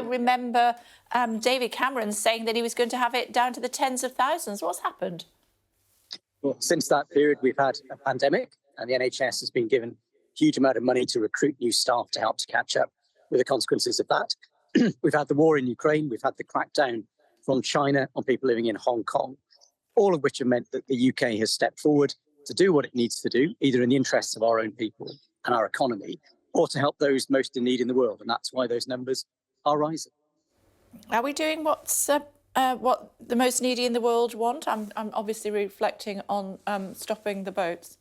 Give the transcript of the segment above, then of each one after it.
remember David Cameron saying that he was going to have it down to the tens of thousands. What's happened? Well, since that period, we've had a pandemic, and the NHS has been given a huge amount of money to recruit new staff to help to catch up with the consequences of that. We've had the war in Ukraine. We've had the crackdown from China on people living in Hong Kong, all of which have meant that the UK has stepped forward to do what it needs to do, either in the interests of our own people and our economy, or to help those most in need in the world. And that's why those numbers are rising. Are we doing what the most needy in the world want? I'm obviously reflecting on stopping the boats.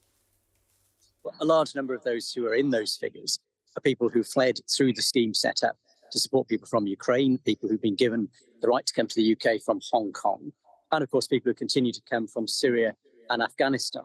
Well, a large number of those who are in those figures are people who fled through the scheme set up to support people from Ukraine, people who've been given the right to come to the UK from Hong Kong, and of course people who continue to come from Syria and Afghanistan.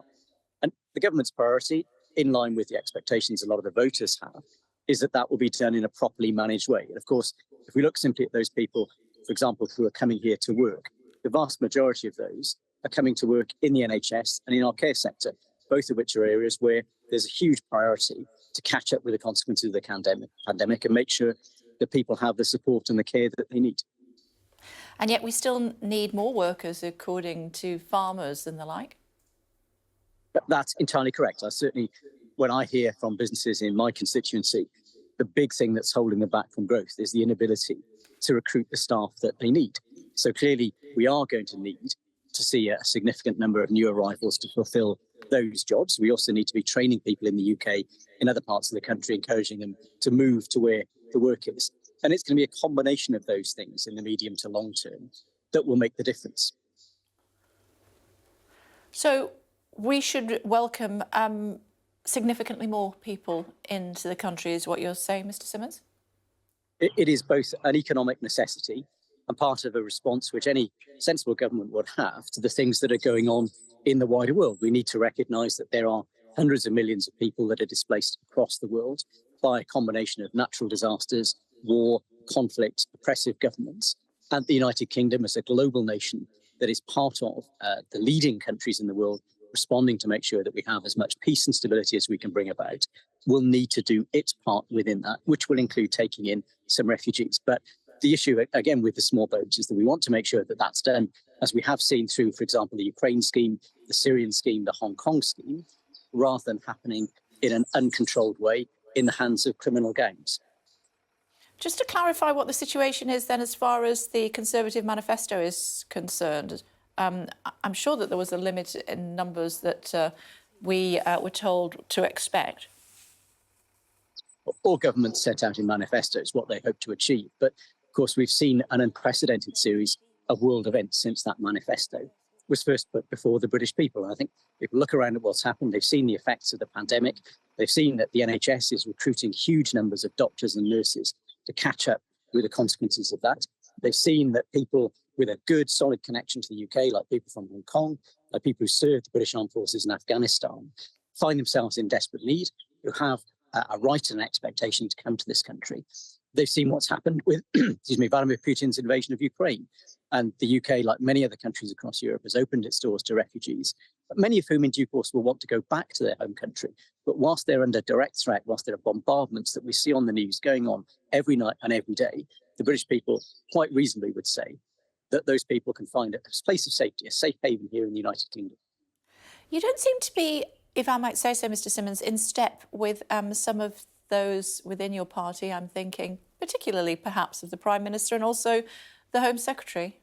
And the government's priority, in line with the expectations a lot of the voters have, is that that will be done in a properly managed way. And of course, if we look simply at those people, for example, who are coming here to work, the vast majority of those are coming to work in the NHS and in our care sector, both of which are areas where there's a huge priority to catch up with the consequences of the pandemic and make sure that people have the support and the care that they need. And yet we still need more workers, according to farmers and the like. That's entirely correct. When I hear from businesses in my constituency, the big thing that's holding them back from growth is the inability to recruit the staff that they need. So clearly, we are going to need to see a significant number of new arrivals to fulfil those jobs. We also need to be training people in the UK, in other parts of the country, encouraging them to move to where the work is. And it's going to be a combination of those things in the medium to long term that will make the difference. So we should welcome significantly more people into the country, is what you're saying, Mr. Simmonds? It is both an economic necessity and part of a response which any sensible government would have to the things that are going on in the wider world. We need to recognise that there are hundreds of millions of people that are displaced across the world by a combination of natural disasters, war, conflict, oppressive governments. And the United Kingdom, as a global nation that is part of the leading countries in the world, responding to make sure that we have as much peace and stability as we can bring about, will need to do its part within that, which will include taking in some refugees. But the issue, again, with the small boats is that we want to make sure that that's done, as we have seen through, for example, the Ukraine scheme, the Syrian scheme, the Hong Kong scheme, rather than happening in an uncontrolled way in the hands of criminal gangs. Just to clarify what the situation is then as far as the Conservative manifesto is concerned, I'm sure that there was a limit in numbers that we were told to expect. All governments set out in manifestos what they hope to achieve. But of course, we've seen an unprecedented series of world events since that manifesto was first put before the British people. And I think people look around at what's happened. They've seen the effects of the pandemic. They've seen that the NHS is recruiting huge numbers of doctors and nurses to catch up with the consequences of that. They've seen that people with a good, solid connection to the UK, like people from Hong Kong, like people who served the British Armed Forces in Afghanistan, find themselves in desperate need, who have a right and an expectation to come to this country. They've seen what's happened with Vladimir Putin's invasion of Ukraine. And the UK, like many other countries across Europe, has opened its doors to refugees, but many of whom in due course will want to go back to their home country. But whilst they're under direct threat, whilst there are bombardments that we see on the news going on every night and every day, the British people quite reasonably would say that those people can find a place of safety, a safe haven here in the United Kingdom. You don't seem to be, if I might say so, Mr. Simmonds, in step with some of those within your party. I'm thinking particularly perhaps of the Prime Minister and also the Home Secretary.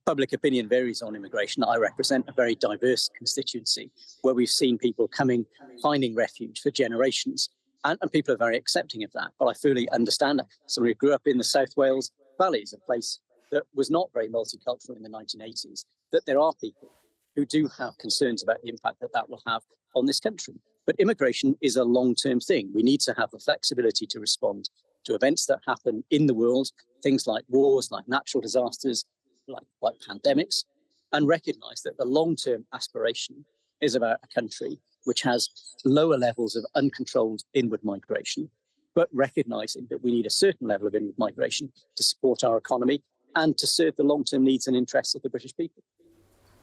Public opinion varies on immigration. I represent a very diverse constituency where we've seen people coming, finding refuge for generations, and people are very accepting of that. But I fully understand that. Somebody who grew up in the South Wales Valleys, a place that was not very multicultural in the 1980s, that there are people who do have concerns about the impact that that will have on this country. But immigration is a long-term thing. We need to have the flexibility to respond to events that happen in the world, things like wars, like natural disasters, like pandemics, and recognise that the long-term aspiration is about a country which has lower levels of uncontrolled inward migration, but recognising that we need a certain level of inward migration to support our economy and to serve the long-term needs and interests of the British people.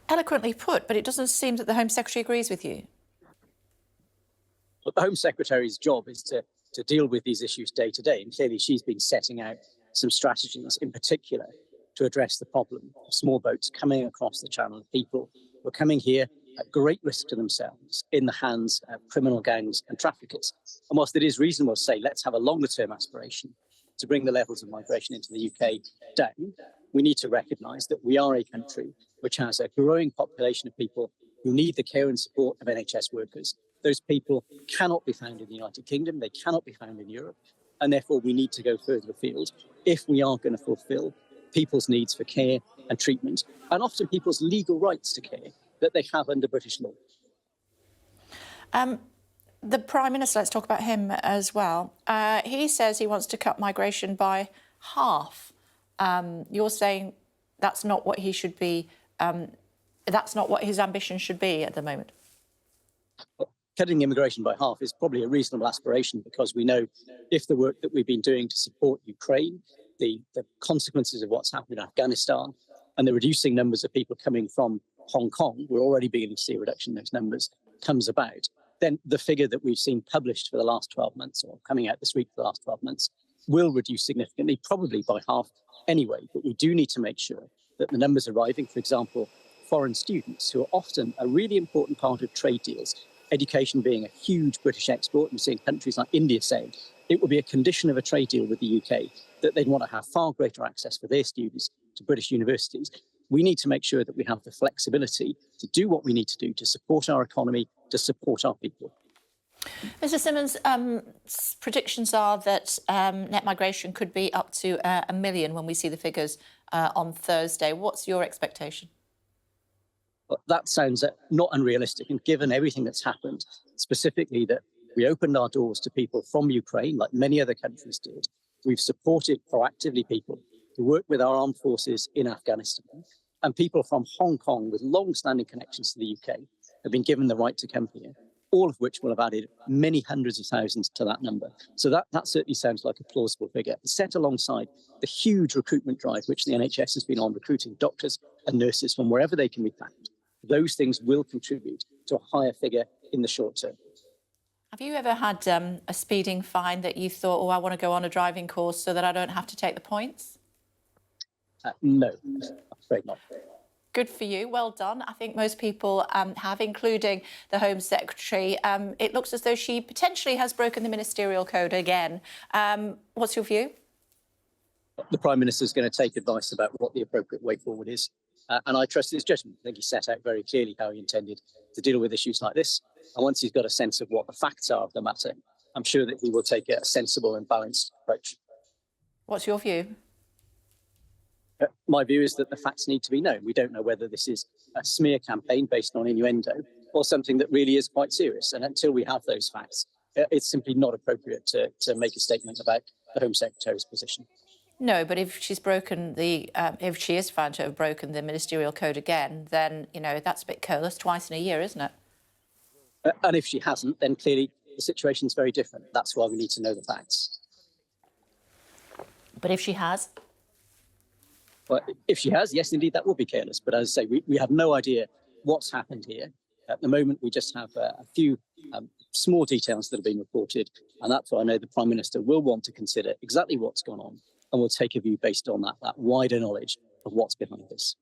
Eloquently put, but it doesn't seem that the Home Secretary agrees with you. But the Home Secretary's job is to to deal with these issues day to day. And clearly she's been setting out some strategies in particular to address the problem of small boats coming across the channel, people who are coming here at great risk to themselves in the hands of criminal gangs and traffickers. And whilst it is reasonable to say, let's have a longer term aspiration to bring the levels of migration into the UK down, we need to recognise that we are a country which has a growing population of people who need the care and support of NHS workers. Those people cannot be found in the United Kingdom, they cannot be found in Europe, and therefore we need to go further afield if we are going to fulfil people's needs for care and treatment, and often people's legal rights to care that they have under British law. The Prime Minister, let's talk about him as well. He says he wants to cut migration by half. You're saying that's not what he should be, that's not what his ambition should be at the moment. Well, cutting immigration by half is probably a reasonable aspiration, because we know if the work that we've been doing to support Ukraine, the consequences of what's happened in Afghanistan, and the reducing numbers of people coming from Hong Kong, we're already beginning to see a reduction in those numbers, comes about, then the figure that we've seen published for the last 12 months, or coming out this week for the last 12 months, will reduce significantly, probably by half anyway. But we do need to make sure that the numbers arriving, for example, foreign students, who are often a really important part of trade deals, education being a huge British export, and seeing countries like India saying it will be a condition of a trade deal with the UK that they'd want to have far greater access for their students to British universities. We need to make sure that we have the flexibility to do what we need to do to support our economy, to support our people. Mr Simmonds, predictions are that net migration could be up to 1 million when we see the figures on Thursday. What's your expectation? Well, that sounds not unrealistic, and given everything that's happened, specifically that we opened our doors to people from Ukraine, like many other countries did. We've supported proactively people who work with our armed forces in Afghanistan, and people from Hong Kong with long-standing connections to the UK have been given the right to come here, all of which will have added many hundreds of thousands to that number. So that certainly sounds like a plausible figure, set alongside the huge recruitment drive which the NHS has been on, recruiting doctors and nurses from wherever they can be found. Those things will contribute to a higher figure in the short term. Have you ever had a speeding fine that you thought, oh, I want to go on a driving course so that I don't have to take the points? No, I'm afraid not. Good for you. Well done. I think most people have, including the Home Secretary. It looks as though she potentially has broken the ministerial code again. What's your view? The Prime Minister is going to take advice about what the appropriate way forward is. And I trust his judgment. I think he set out very clearly how he intended to deal with issues like this. And once he's got a sense of what the facts are of the matter, I'm sure that he will take a sensible and balanced approach. What's your view? My view is that the facts need to be known. We don't know whether this is a smear campaign based on innuendo or something that really is quite serious. And until we have those facts, it's simply not appropriate to make a statement about the Home Secretary's position. No, but if she's broken if she is found to have broken the ministerial code again, then, you know, that's a bit careless. Twice in a year, isn't it? And if she hasn't, then clearly the situation's very different. That's why we need to know the facts. But if she has? Well, if she has, yes, indeed, that would be careless. But as I say, we have no idea what's happened here. At the moment, we just have a few small details that have been reported. And that's why I know the Prime Minister will want to consider exactly what's gone on, and will take a view based on that wider knowledge of what's behind this.